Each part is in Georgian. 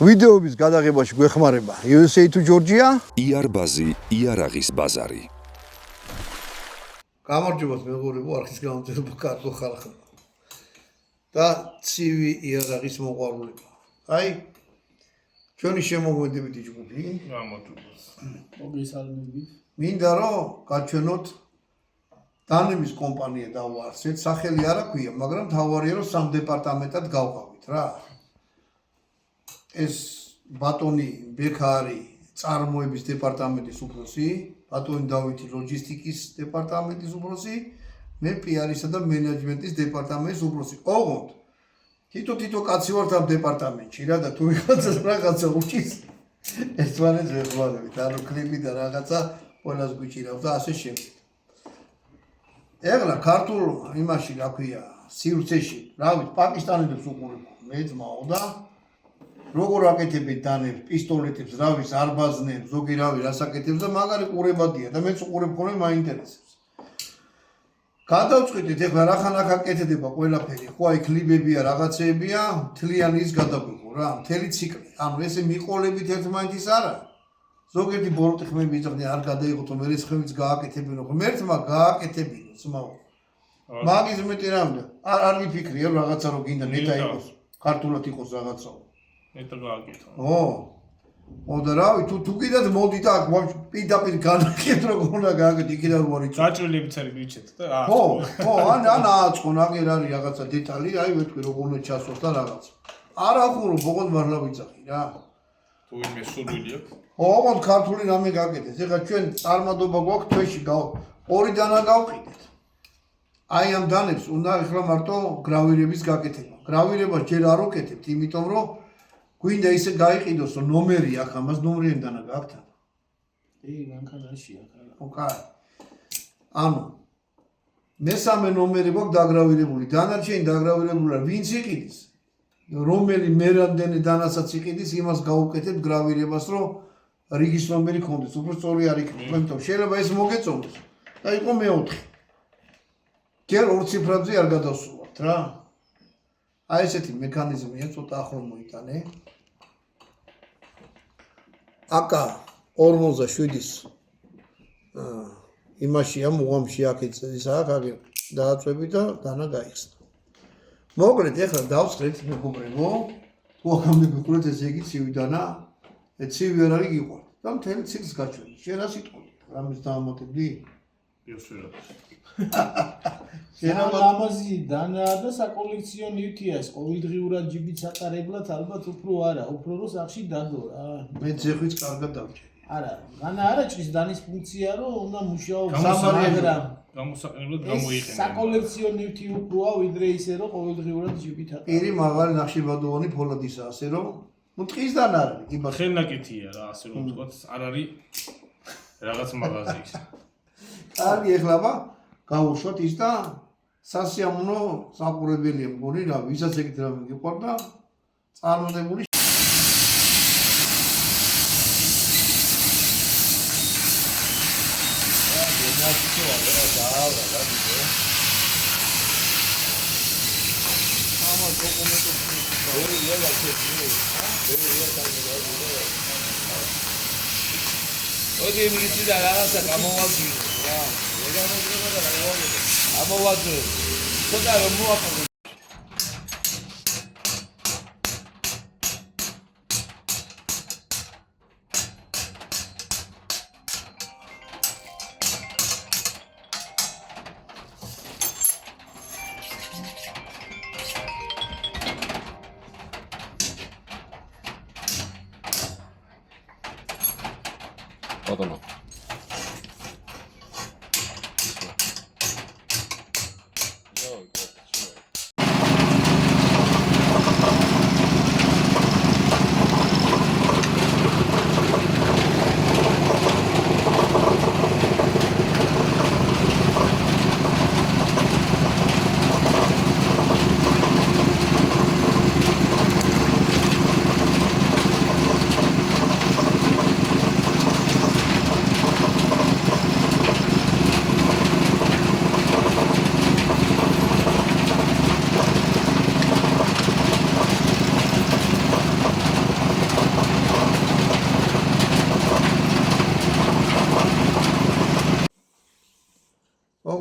ვიდეოების გადაღებაში გვეხმარება USA to Georgia. იარბაზი, იარაღის ბაზარი. გამარჯობათ მეგობრებო, არხის გამომწერება კარგო ხალხო. და ცივი იარაღის მოყვარულება. აი ჩვენი შემოგვედებით ჯგუფი. გამარჯობათ. მოგესალმებით. მინდა რომ გაჩვენოთ დანების კომპანია დავაარსეთ. სახელი არ აქვია, მაგრამ თავარია რომ სამ დეპარტამენტად გავყავით რა. ეს ბატონი ბექარი წარმოების დეპარტამენტის უფროსი, ბატონი დავითი ლოჯისტიკის დეპარტამენტის უფროსი, მე პიარისა და მენეჯმენტის დეპარტამენტის უფროსი. ოღონდ თითო კაცი ვართ ამ დეპარტამენტში რა და თუ რაღაცა უჩის ერთმანეთს ვეხმარებით, ანუ კლიპი და რაღაცა ყველას გვიჭირავს და ასე შემდეგ. ეხლა ქართულ იმაში რა ქვია, სივრცეში, რა ვიცი, პაკისტანელებს უყურებ, მე ძმაო და როგორ აკეთებენ დანებს, პისტოლეტებს, რა ვიცი, არბაზნებს, ზოგი რავი რას აკეთებს და მაგარი ყურებადია და მეც უყურებ ხოლმე მაინტერესებს. გადავწყვიტეთ ეხლა რახან აქ აკეთდება ყველაფერი, ხო აი კლიპებია, რაღაცეებია, მთლიანი ის გადაგვიყო რა, მთელი ციკლი. ანუ ესე მიყოლებით ერთმანეთის არა. ზოგიერთი ბოროტი ხმები იძახდნენ არ გადაიღოთ, მე ეს ხმებიც გააკეთებინო, ღმერთმა გააკეთებინო, ძმაო. მაგის მეტი რამდა, არ გიფიქრია რაღაცა რომ გინდა ნეტა იყოს, ქართულად იყოს რაღაცა. ნეტა გააკეთო. ო და რავი, თუ კიდევ მოდით აქ პირდაპირ განაკეთ როგორ უნდა გააკეთო, იქიდან რო არის. გაჭრილებით არის გიჩეთ და რა. ხო, ან ააწყონ, აგერ არის რაღაცა დეტალი, აი ვეთქვი როგორ უნდა ჩასვას და რაღაცა. არ ახურო, ბოღოდ მართლა ვიცახი რა. თუ ვინმე სურვილი აქვს. ოღონდ ქართული რამე გაკეთეს. ეხლა ჩვენ წარმადობა გვაქვს თვეში ორი დანა გავყიდეთ. აი ამ დანებს უნდა ეხლა მარტო გრავირების გაკეთება. გრავირებას ჯერ არ ვუკეთებთ, იმიტომ რომ გვინდა ისე გაიყიდოს, რომ ნომერი აქვს, ამას ნომრიანი დანა გაქვთ. მანქანაში ახლა. ოკეი. ანუ მესამე ნომერი გვაქვს დაგრავირებული, დანარჩენი დაგრავირებულია, ვინც იყიდის, რომელი მერამდენი დანასაც იყიდის, იმას გავუკეთებთ გრავირებას, რომ რიგის ნომერი ქონდეს, უფრო სწორი არ იქნება. ამიტომ შეიძლება ეს მოგეწონოს და იყო მეოთხე. ჯერ ორ ციფრებზე არ გადავსულობთ რა. აი ესეთი მექანიზმია, ცოტა ახლო მოიტანე. აკა 47-ის იმაშია, მუღამში აქეთ ისაა, აგერ დააწვევი და დანა გაიხსნა. მოკლედ ეხლა დავსხლეთ მეგობრებო, თუ აქამდე გიყურეთ ესე იგი ცივი დანა, ცივი არ არის გიყვართ და მთელი ციკლს გაჩვენეთ. შენ რა სიტყვი? რამის დაამატებდი? იოსერად. შენ ამაზი დანაა და საკოლექციო ნივთია, ყოველდღიურად ჯიბით ატარებლად ალბათ უფრო არა, უფრო რომ სახში დადო რა. მე ძეხვიც კარგად დავჭერი. არა, განა არა ჭრის დანის ფუნქცია რომ უნდა მუშაობს, მაგრამ გამოსაყენებლად გამოიყენება. საკოლექციო ნივთი უფროა ვიდრე ისე რომ ყოველდღიურად ჯიბით ატარებ. პირი მაღალი ნახშირბადოვანი ფოლადისა, ასე რომ ნუ ტყის დანა არის, კი ბატონო. ხელნაკეთია რა, ასე რომ ვთქვათ, არ არის რაღაც მაღაზიის. კარგი, ეხლა გავუშვათ ის და სასიამოვნო საყურებელია მგონი რა, ვისაც ეგეთ რამე გიყვარდა, წარმოდებული ოდი მიიცი და რაღაცა გამოვაძვიო რა. ეგამოძრება და გამოვაძვიო. ამოვაძვიო. ცოტა რომ მოაყო. ბატონო.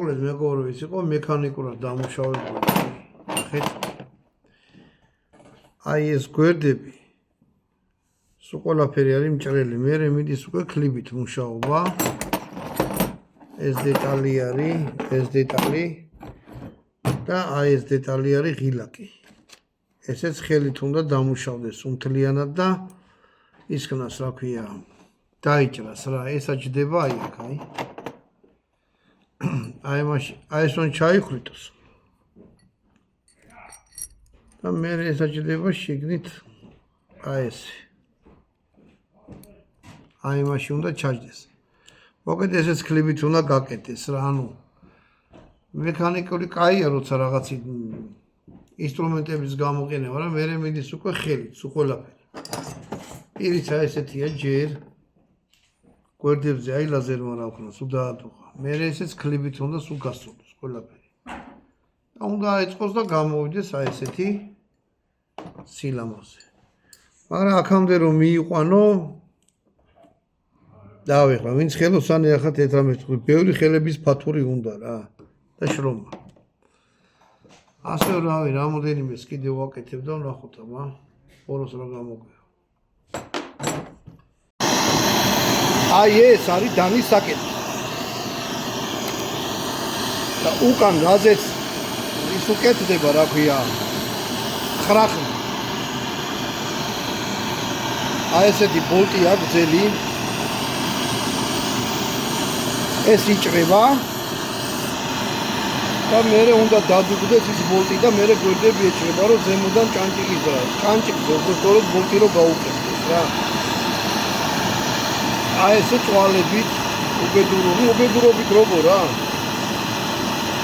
მოკლედ მეგობრებო, ის იყო მექანიკურად დამუშავებული. ნახეთ. აი ეს გვერდები სულ ყველაფერი არის მჭრელი. მე მიდის უკვე ქლიბით მუშაობა. ეს დეტალი არის, ეს დეტალი და აი ეს დეტალი არის ღილაკი. ესეც ხელით უნდა დამუშავდეს უმთლიანად და ისქნას, რა ქვია, დაიჭრას რა, ეს აჭდება აი აქ, აი. აი მაშინ, აი ეს უნდა ჩაიხრიტოს. და მე ეს აჭდება შიგნით აი ესე. აი მაშინ უნდა ჩაჯდეს. მოკეთ ესეც ქლიბით უნდა გაკეთდეს რა, ანუ მექანიკური კაია, როცა რაღაცი ინსტრუმენტების გამოყენება, რა, მე მიდის უკვე ხელით, სულ ყველაფერი. პირიც აი ესეთია ჯერ. გვერდებზე აი ლაზერმა რა ვქნა, სულ დაადუღა. მე ესეც ქლიბით უნდა სულ გასწორდეს ყველაფერი. და უნდა აეწყოს და გამოვიდეს აი ესეთი სილამაზე. მაგრამ აქამდე რომ მიიყვანო დავიღლა, ვინც ხელოსანი ახლა თეთრამეტ, ბევრი ხელების ფათური უნდა რა და შრომა. ასე რავი, რამოდენიმეს კიდევ ვაკეთებ და ვნახოთ აბა, ოროს რა გამოგვია. აი ეს არის დანის საკითხი. და უკან რაზეც ის უკეთდება, რა ქვია, ხრახი. აი ესეთი ბოლტი აქვს ძელი. ეს იჭრება და მე უნდა დადუღდეს ის ბოლტი და მე გვერდები ეჭრება, რომ ზემოდან ჭანჭი იზრას. ჭანჭიზე უბრალოდ ბოლტი რო გაუკეთდეს რა. აი ესე წვალებით უბედურობით როგორ რა.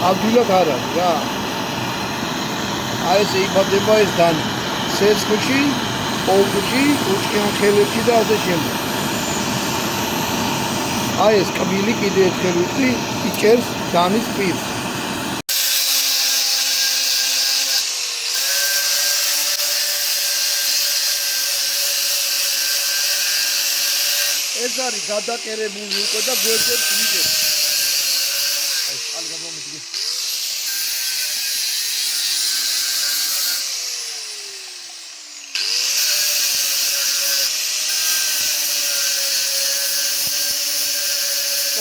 ადვილად არ არის რა. აი ესე იბადება ეს დანი. სესხში, პოლკში, უჩქიან ხელებში და ასე შემდეგ. აი ეს კბილი კიდე ერთხელ ვიწი იჭერს დანის პირს. ეს არის გადაკერებული უკვე და გვერდებს ვიძებს. აი წყალი გამომიდგე.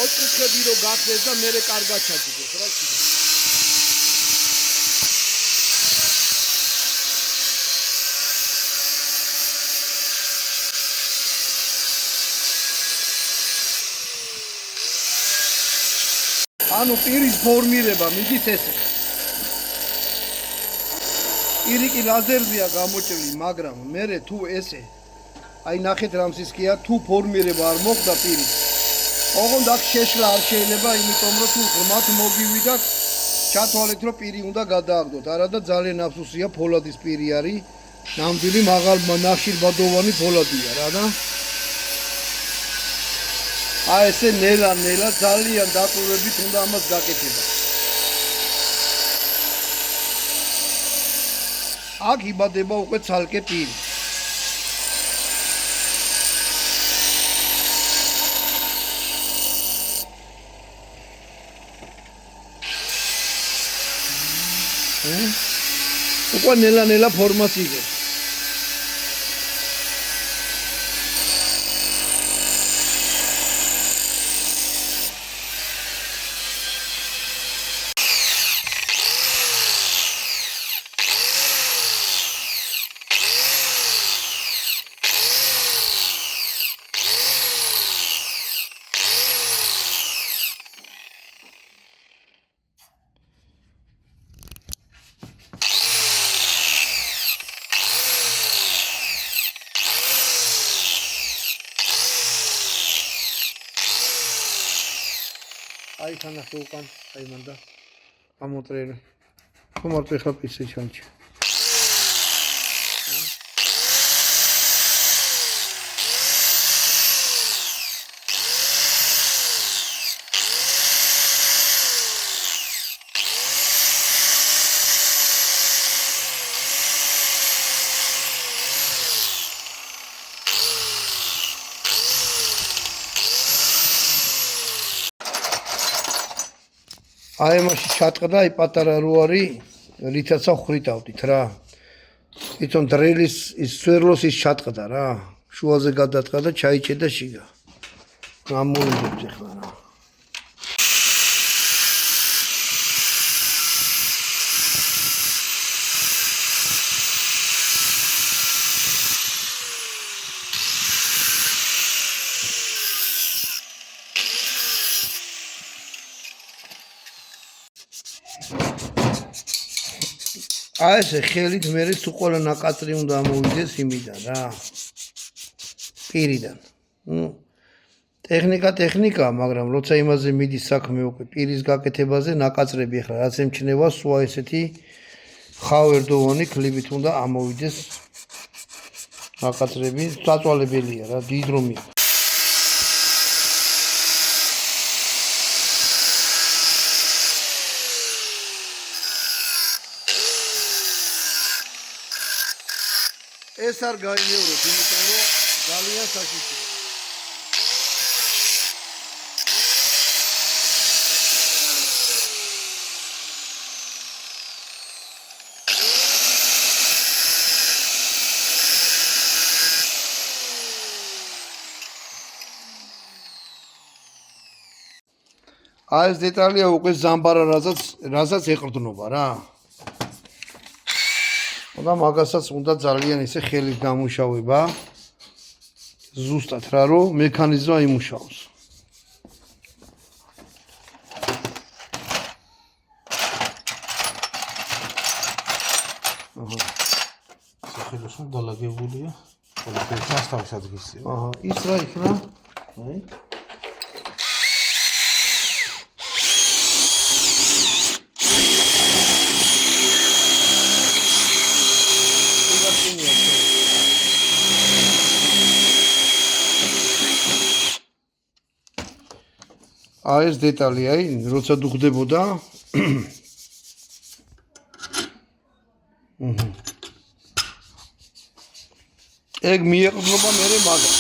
ოთხკუთხედი რო გახდეს და მერე კარგად ჩაჯდეს რა შეიძლება. ანუ პირის ფორმირება მიდის ესე. პირი კი ლაზერზეა გამოჭრილი, მაგრამ მერე თუ ესე აი ნახეთ რამსისკია, თუ ფორმირება არ მოხდა პირის. ოღონდ აქ შეშლა არ შეიძლება, იმიტომ რომ თუ ღრმად მოგივიდათ, ჩათვალეთ რომ პირი უნდა გადააგდოთ. არა და ძალიან აფსუსია, ფოლადის პირი არის. ნამდვილი მაღალ ნახშირბადოვანი ფოლადია რა და აი ესე ნელა ძალიან დაკურებით უნდა ამას გაკეთება. აქ იბადება უკვე ცალკე პირი. უკვე ნელა ფორმას იღებს. აი თანახე უკან, აი მანდა ამოტრերը. თუ მარტო ეხლა პიცე ჩანჩი. აი მასში ჩატყდა, აი პატარა რო არის, რითაც ხვრივდით რა. თვითონ დრელის ის სვერლოს ის ჩატყდა რა. შუაზე გადაწყდა და ჩაიჭე და შიგა. გამოვიდებთ ახლა რა. აი ესე ხელით მე თუ ყველა ნაკაწრი უნდა ამოვიდეს იმიდან რა. პირიდან. ტექნიკა, მაგრამ როცა იმაზე მიდის საქმე უკვე პირის გაკეთებაზე ნაკაწრები ახლა რაც ემჩნევა სვა ესეთი ხავერდოვანი ქლიბით უნდა ამოვიდეს ნაკაწრები, წაწვალებელია რა, დიდრომია. ეს არ გაიმეოროთ, იმიტომ რომ ძალიან საშიშია. აი ეს დეტალია უკვე ზამბარა რასაც ეყრდნობა რა. და მაგასაც უნდა ძალიან ისე ხელით დამუშავება ზუსტად რა რომ მექანიზმი იმუშაოს. სახელოსნო დალაგებულია. ყველაფერი მასშტაბის ადგილსია. ის რა იქნა? აი აი ეს დეტალი აი როცა დუხდებოდა ეგ მიეყრდნობა მე მაგა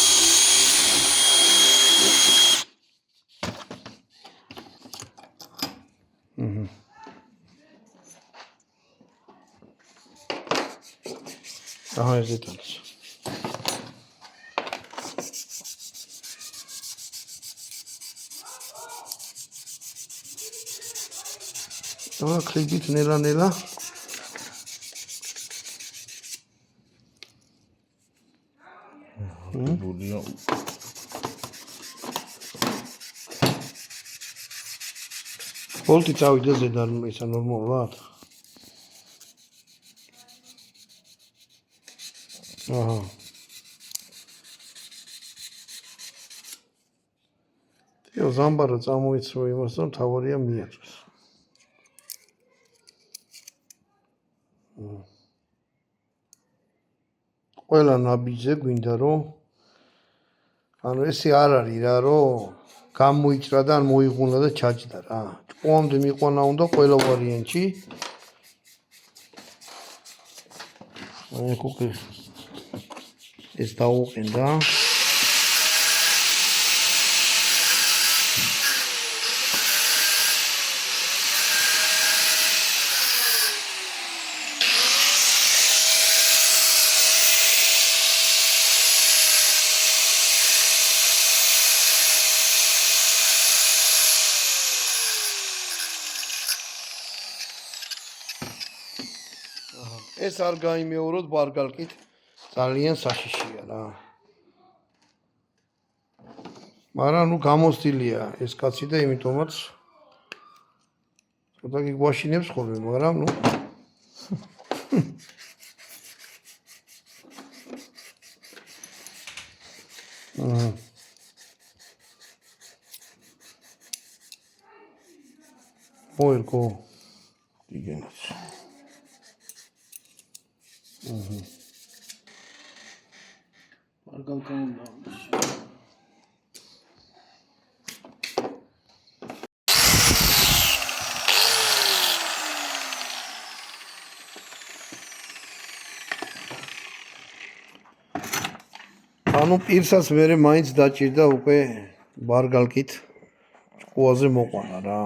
აჰა ეს დეტალი klibit nela Volti წავიდა ზედა ისა ნორმალურად აჰა თიო ზამბარა წამოიცრო იმას რომ თავარია მიაწვეს ყველა ნაბიჯზე გვინდა რომ ანუ ესე არ არის რა რომ გამოიჭრა და ან მოიღუნა და ჩაჯდა რა ჭკუამდე მიყვანა უნდა ყველა ვარიანტში აი კუკი ეს დაუყენდა ეს არ გაიმეოროთ ბარგალკით ძალიან საშიშია რა მაგრამ ნუ გამოსტილია ეს კაცი და იმიტომაც ცოტა გიგვაშინებს ხოლმე მაგრამ ნუ მოერგო იგენაც მარგალკა უნდა ანუ პირსაც მე მაინც დაჭირდა უკვე ბარგალკით ჭკუაზე მოყვანა რა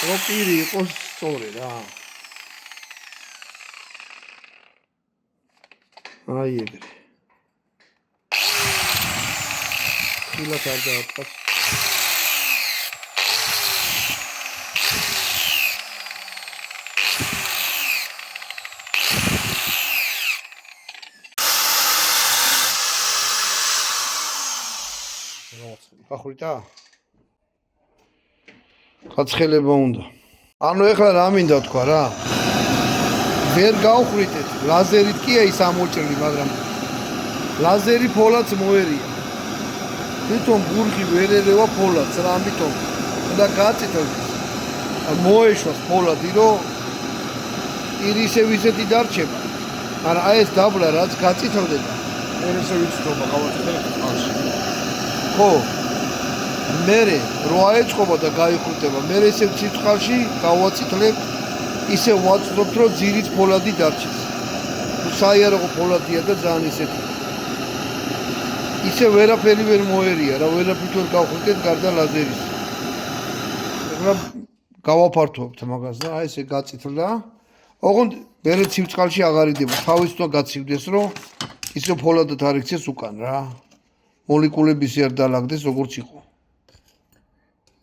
რო პირი იყოს სწორი რა. აი ეგრე. ხილათ არ დააწყოთ. ახურიტა? გაცხელება უნდა. ანუ ეხლა რა მინდა თქვა რა? ვერ გავხვრიტეთ, ლაზერით კია ის ამოჭრილი, მაგრამ ლაზერი ფოლადს მოერია. თვითონ ბურღი ვერ ერევა ფოლადს რა, ამიტომ უნდა გაწითოს. მოეშვას ფოლადი, რომ ისე ვიზეთი დარჩება. მაგრამ აი ეს დაბლა რაც გაწითოვდება, ესე ვიცრობა გავაწეთებ წყალში. ხო? მერე რო აეწყობა და გაიხუტება, მერე ესე ციტყალში გავაწითლებ, ისე ვაწვდობთ, რომ ძირით ფოლადი დარჩეს. საიარაღო ფოლადია და ძალიან ისეთი. ისე ვერაფერი ვერ მოერია, რა ვერაფრით ვერ გავხუტეთ გარდა ლაზერის. ეხლა გავაფართოვებთ მაგას და აი ესე გაწითლდა. ოღონდ მერე ცივწყალში აღარ იდება, თავის თვა გაცივდეს, რომ ისე ფოლადად არ იქცეს უკან რა. მოლეკულები ისე არ დაალაგდეს როგორც იყო.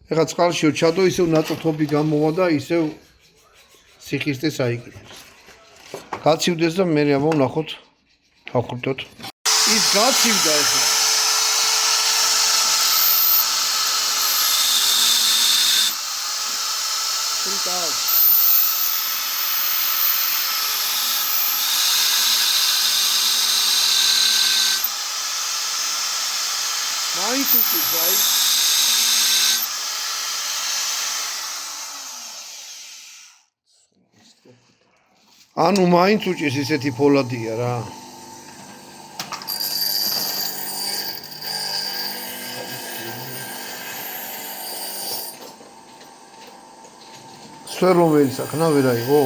ეხლა წყალშიო ჩადო, ისევ ნაწილთობი გამოვა და ისევ სიხისტეს აიკეთებს. გაცივდეს და მე აბა ვნახოთ, დავხრიტოთ. ის გაცივდა ეხლა. თუნდაც მაინც უწევს აი ანუ მაინც უჭის ისეთი ფოლადია რა. სვერლოველი საქნა ვერ აიღო?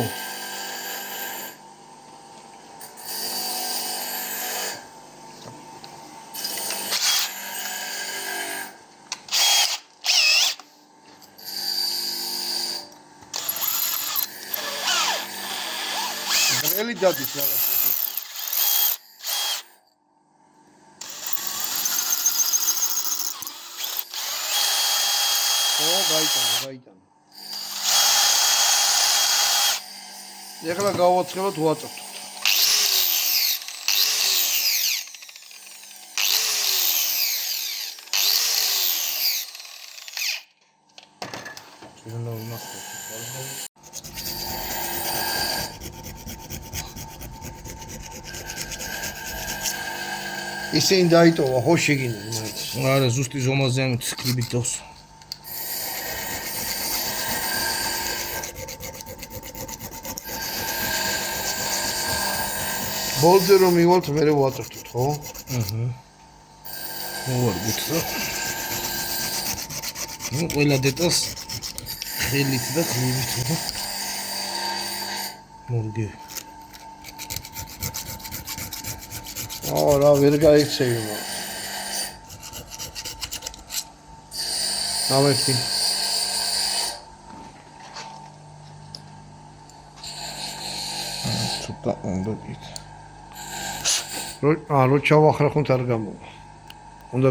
გრელი დადის რაღაცა. ო, გაიტანა. ეხლა გავაცხელოთ, ვაწევთ. ისინი დაიტოვა, ხო შეგინდნენ მაინც. არა, ზუსტი ზომაზე ამით კლიბით დავს. ბოლზე რომ მივალთ, მე ვაწევთ, ხო? მოვარგოთ და ნუ ყველა დეტალს ხელით და კლიბით და მორგე. რა ვერ გაიქცევი მაგ. ამეთი. ცოტა უნდა გით. რო ჩავახრახოთ არ გამოვა. უნდა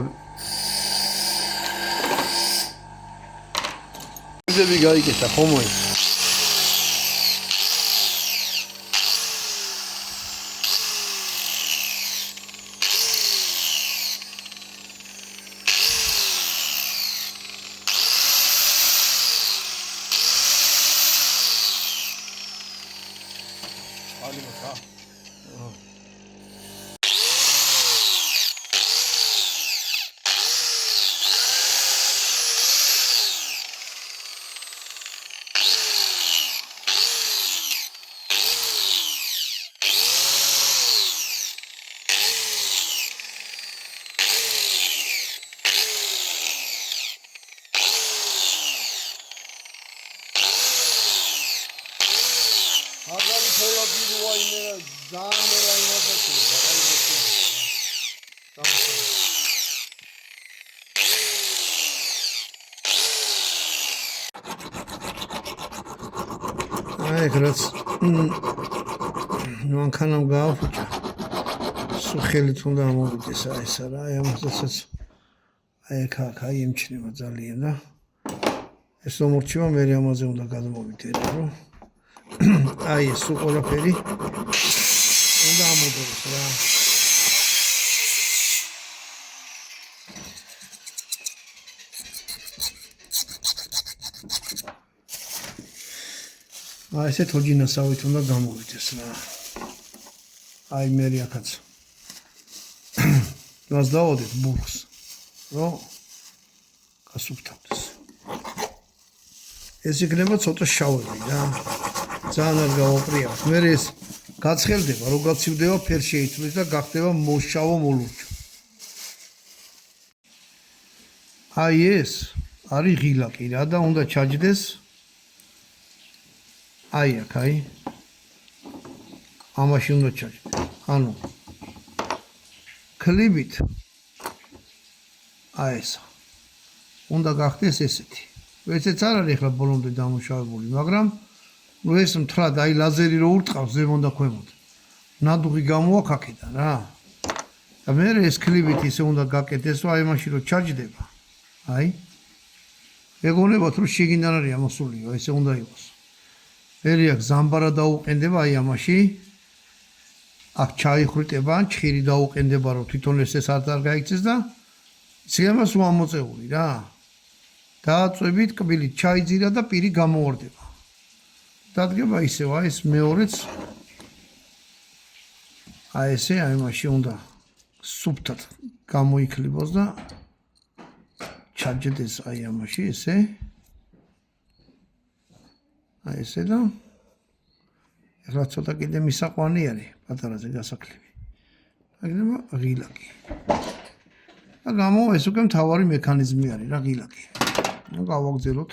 ძები გაიგეთა ხომოი. აგარი ფოლადი როა იმერა ძალიან რაიმადასია აი რაც მანქანამ გააფუჭა. სულ თუნდა ამოვიდეს აი ეს რა, აი ამასაც აი აქ იმჩნევა ძალიან და ეს მომრჩება მე ამაზე უნდა გადმოვიდე რომ აი ეს სულ ყველაფერი უნდა ამოდოს რა. აი ესე თოჯინასავით უნდა გამოვიდეს რა. აი მე აქაც მას დავოდეთ ბურხს რომ გასუფთავდეს. ეს იქნება ცოტა შავები რა. ძალიან არ გავაპრიავთ. მე ეს გაცხელდება, რო გაცივდება ფერ შეიცვლის და გახდება მოშავო მოლურჯო. აი ეს არის ღილაკი რა და უნდა ჩაჯდეს. აი აქ აი ამაში უნდა ჩაჯდეს. ანუ კლიბით აი ეს უნდა გახდეს ესეთი. ესეც არ არის ახლა ბოლომდე დამუშავებული, მაგრამ ნუ ეს მთლად აი ლაზერი რო ურტყავს ზემოდან და ქვემოთ. ნადუღი გამოაქვს აქედან რა. და მე ეს კლიბით ისე უნდა გაკეთდეს, რომ აი მაშინ რო ჩაჯდება. აი ეგონებათ რომ შიგნიდან არის ამოსულიო, ესე უნდა იყოს. მე აქ ზამბარა დაუყენდება აი ამაში. აქ ჩაიხრიტება, ან ჩხირი დაუყენდება, რომ თვითონ ეს არ გაიქცეს და სიამას უამოწეული რა. დააწვევით კბილით ჩაიძირა და პირი გამოვარდება. დადგება ისევ აი ეს მეორეც აი ესე აი მაშინ უნდა სუფთად გამოიქლიბოს და ჩაჯდეს აი ამაში ესე აი ესე და ეხლა ცოტა კიდე მისაყვანი არის პატარაზე გასაკლები. აგნება ღილაკი. და გამო ეს უკვე მთავარი მექანიზმი არის რა ღილაკი. ნუ გავაგზავნოთ.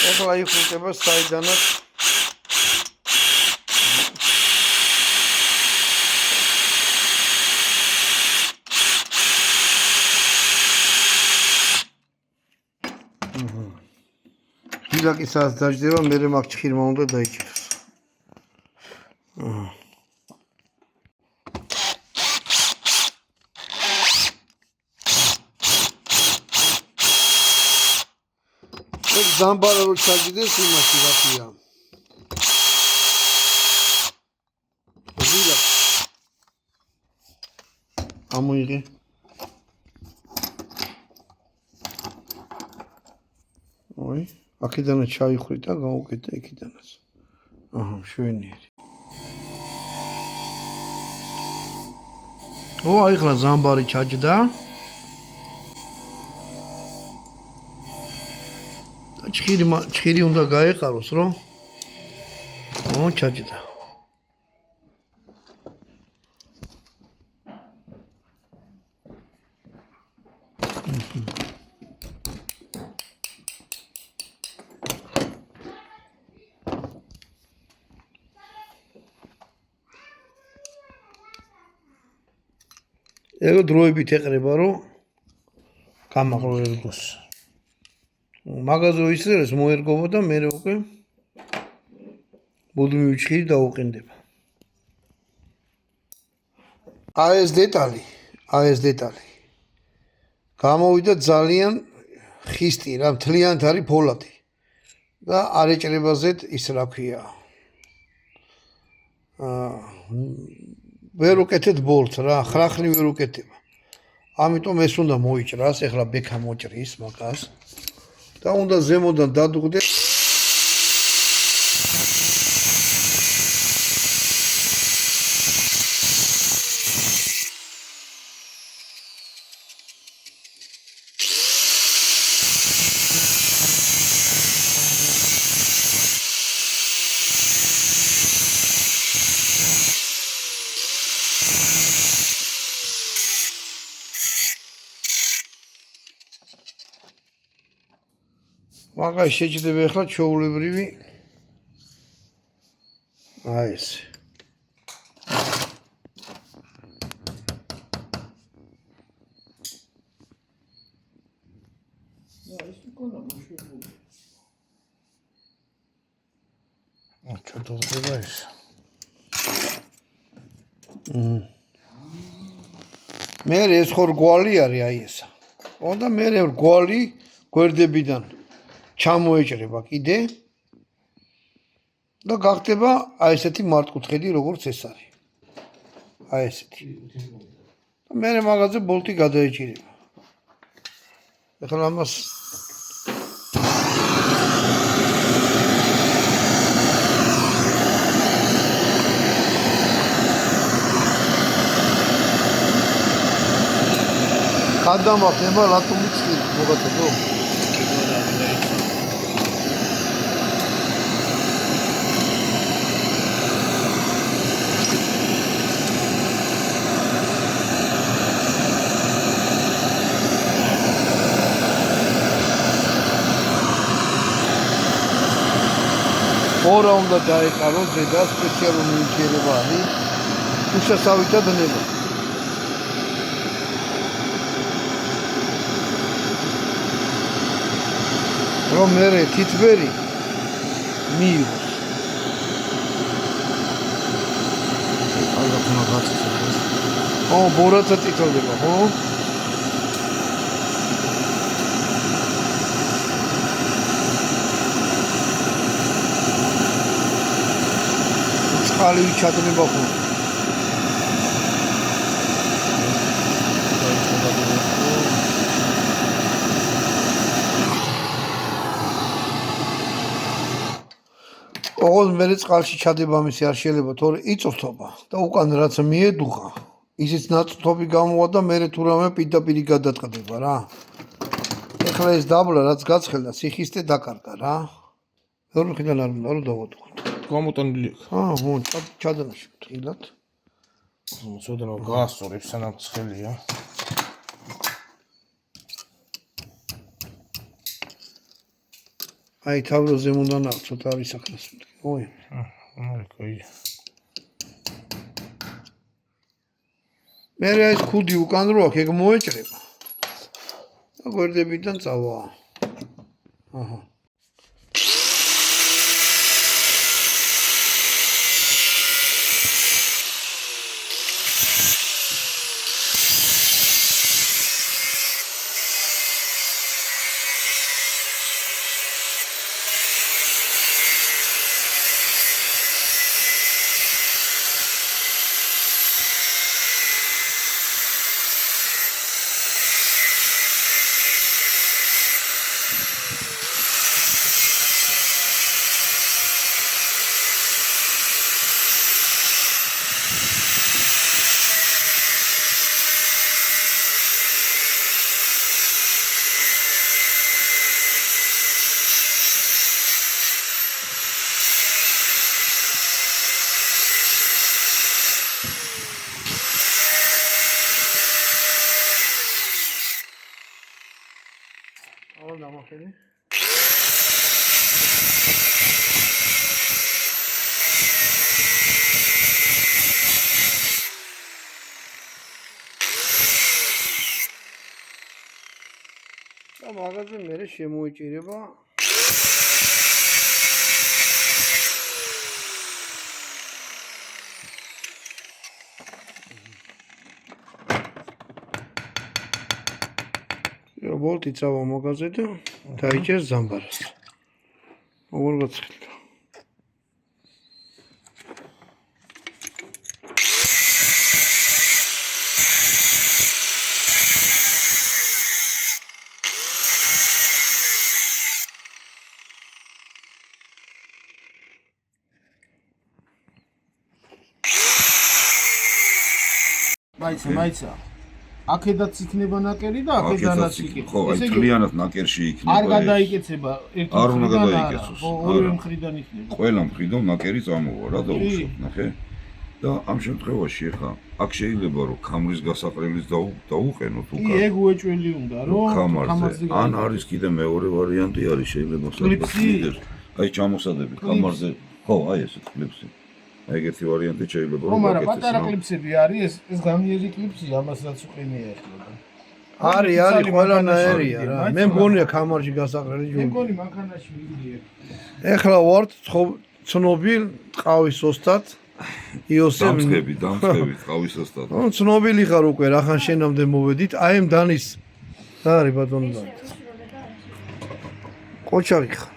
ეხლა იხუტება საიდანაც ღილაკი სადაც დაждდება, მე მაგ ჩხირმა უნდა დაიჭიროს. ზამბარა რო ჩაჯდეს იმაში რაფია. ღილაკი. ამოიღე. ой, აქედანაც ჩაიხრით და გავუკეთე იქიდანაც. აჰა, შვენიერი. აი ხლა ზამბარი ჩაჯდა. ჩხირი უნდა გაეყაროს, რომ ჩაჯდა. ეგ დროებით ეყრება, რომ გამაღლოს. მაგაზე ისრეს მოერგობა და მე უკვე მუდმივი ჩხირი დაუყენდება. აი ეს დეტალი. გამოვიდა ძალიან ხისტი რა, მთლიანად არის ფოლადი. და არ ეჭრება ზედ ის რა ქვია. ვერ უკეთეთ ბოლტს რა, ხრახლი ვერ უკეთება. ამიტომ ეს უნდა მოიჭრას, ეხლა ბექა მოჭრის მაგას. და უნდა ზემოდან დადუღდეს. მაგას შეჭდება ახლა ჩაულებრივი აი ეს ეს იქონა მოშვებული. ჩადოდება ეს. მე ეს ხო რგვალი არის აი ესა. და მე რგვალი გვერდებიდან ჩამოეჭრება კიდე და გახდება აი ესეთი მართკუთხედი როგორც ეს არის. აი ესეთი. და მე მაგაზე ბოლტი გადაეჭირება. ეხლა ამას გადამახდება ლატუმი წილი მოგაწოდო? ორა უნდა დაეკარო ზედა სპეციალური ნივთიერება არის უშასავით და დნება. რომ მე თითბერი მიიღოს. ალბათ უნდა გაწესოს. ბორაცა წითელდება, ხო? წყალი ჩადდება ხო? ოღონდ მე წყალში ჩადება მისი არ შეიძლება, თორე იწვრთობა და უკან რაც მიედუღა, ისიც ნაწვრთობი გამოვა და მე თუ რამე პირდაპირ გადაწყდება რა. ეხლა ეს დაბლა რაც გაცხელდა, სიხისტე დაკარგა რა. ვერ მიხიდან არ უნდა რომ დავატყოთ. გამოტანილი. ჩადანაში ფრთხილად. მოცოდნო გაასწორებს სანამ ცხელია. აი თავროზე უნდა ნახოთ არის ახლა. ой. კაი. მე ეს ქუდი უკან რო აქ ეგ მოეჭრება. და გვერდებიდან წავა. აჰა. დამახელი. და მაგაზე მე შემოიჭირება ბოლტი წავა მაგაზე და დაიჭერს ზამბარას. როგორ გაცხელდა? მაიცა. აქედაც იქნება ნაკერი და აქედანაც იქნება. ხო, აი ძალიანად ნაკერში იქნება. არ გადაიკეცება ერთი არ უნდა გადაიკეცოს. ორივე მხრიდან იქნება. ყველა მხრიდან ნაკერი წამოვა რა დაუშვათ, ნახე? და ამ შემთხვევაში ხა აქ შეიძლება რომ ქამრის გასაყრელიც დაუყენოთ უკან. კი, ეგ უეჭველი უნდა რომ ქამარზე. ან არის კიდე მეორე ვარიანტი არის შეიძლება კლიპსი. აი ჩამოსადები ქამარზე. ხო, აი ესე კლიპსი. ეგეთი ვარიანტი შეიძლება რომ არა პატარა კლიპსები არის ეს განიერი კლიპსი ამასაც უყენია ახლა. არის ყველანაირია რა. მე მგონია კამარში გასაყრელი მე ჯური. მგონი მანქანაში მიგდიე. ეხლა ვარ ცნობილ ყავის ოსტად იოსებ. დამწყები ყავის ოსტად. ნუ ცნობილი ხარ უკვე, რახან შენამდე მოვედით. აი ამ დანის რა არის ბატონო დავით? ყოჩარი ხარ.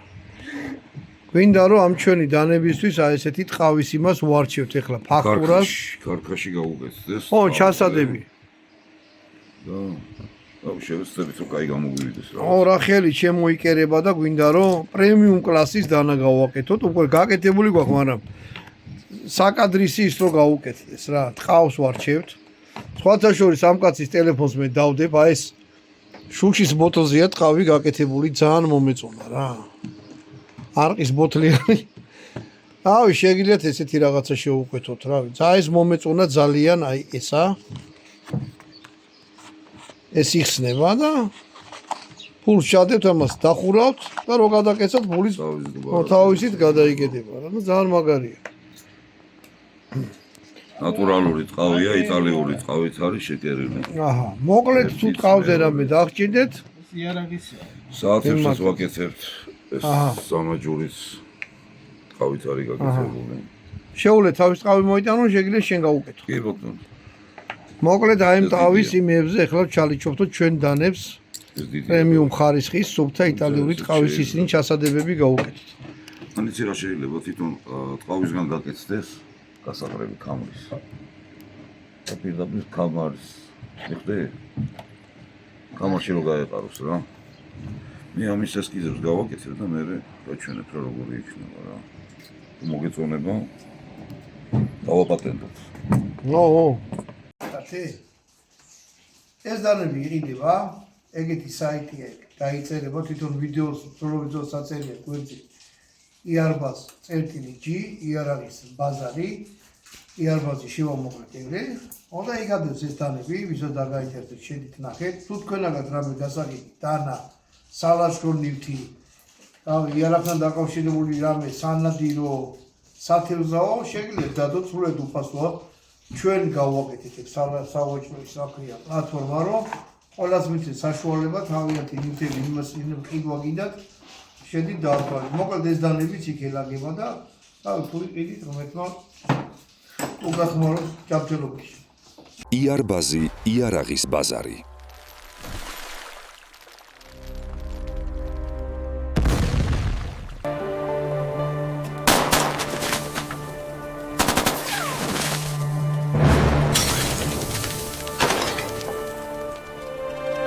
გვინდა რომ ამ ჩვენი დანებისთვის აი ესეთი ყავის იმას ვარჩევთ ეხლა ფაქტურას. ქარქაში გაუგეცდეს. ხო, ჩასადები. და შევეცდებით რომ კაი გამოგვივიდეს რა. ო რა ხელი შემოიკერება და გვინდა რომ პრემიუმ კლასის დანა გავაკეთოთ. უკვე გაკეთებული გვაქვს, მაგრამ საკადრისი ის რომ გაუკეთდეს რა. ტყავს ვარჩევთ. სხვათა შორის ამ კაცის ტელეფონს მე დავდებ, აი ეს შუშის ბოთლზეა ტყავი გაკეთებული, ძალიან მომეწონა რა. არყის ბოთლიანი. ავი შეგიძლიათ ესეთი რაღაცა შევუკეთოთ რა. ეს მომეწონა ძალიან, აი ესა. ეს იხსნება და ფულს ჩადებთ ამას, დახურავთ და რო გადაკეცოთ ფულის თავისით გადაიგედება რა. ნუ ძალიან მაგარია. ნატურალური ტყავია, იტალიური ტყავით არის შეკერილი. აჰა, მოკლედ თუ ტყავზე რამე დაგჭირდეთ, იარაღისია. საათებსაც ვაკეთებთ. ეს სამაჯურის ტყავით არის გაკეთებული. შეუძლია თავის ტყავი მოიტანო, შეგიძლია შენ გაუკეთო. კი ბატონო. მოკლედ აი ამ ტყავის იმებზე ახლა ჩალიჩობთ ჩვენ დანებს ეს დიდი პრემიუმ ხარისხის სუფთა იტალიური ტყავის ისინი ჩასადებები გაუკეთეთ. ანიცი რა შეიძლება თვითონ ტყავისგან გაკეთდეს გასაყრელი კამრის. და პირდაპირ კამარის. იხდე? კამარში რო გაეყაროს რა. მე ამის ესკიზებს გავაკეთებ და მე გაჩვენებ რა როგორი იქნება რა. მოგეწონება დავაპატენტოთ. ნო. ეს დანები იყიდება, ეგეთი საიტია, დაიწერება თვითონ ვიდეოს, ვიდეოს აწერია გვერდზე. iarbaz.g იარაღის ბაზარი, iarbaz-ი შევამოკლე. და იგადებს ეს დანები, ვისაც დაგაინტერესებს, შედით ნახეთ. თუ თქვენაგად რამე გასაგები, დანა, სალაშქრო ნივთი, იარაღთან დაკავშირებული რამე, სანადირო, სათევზაო, შეგიძლიათ დადოთ სრულად უფასოა. ჩვენ გავაკეთეთ სავაჭრო საქმეა პლატფორმა, რომ ყველას მიცეთ საშუალება თავიანთი ნივთები იმას ყიდვა გინდათ, შედით დავთვალეთ. მოკლედ ეს დანებიც იქ ელაგება და თუ იყიდით რომელთმა უგახმაროთ ჯანმრთელობაში. იარბაზი იარაღის ბაზარი.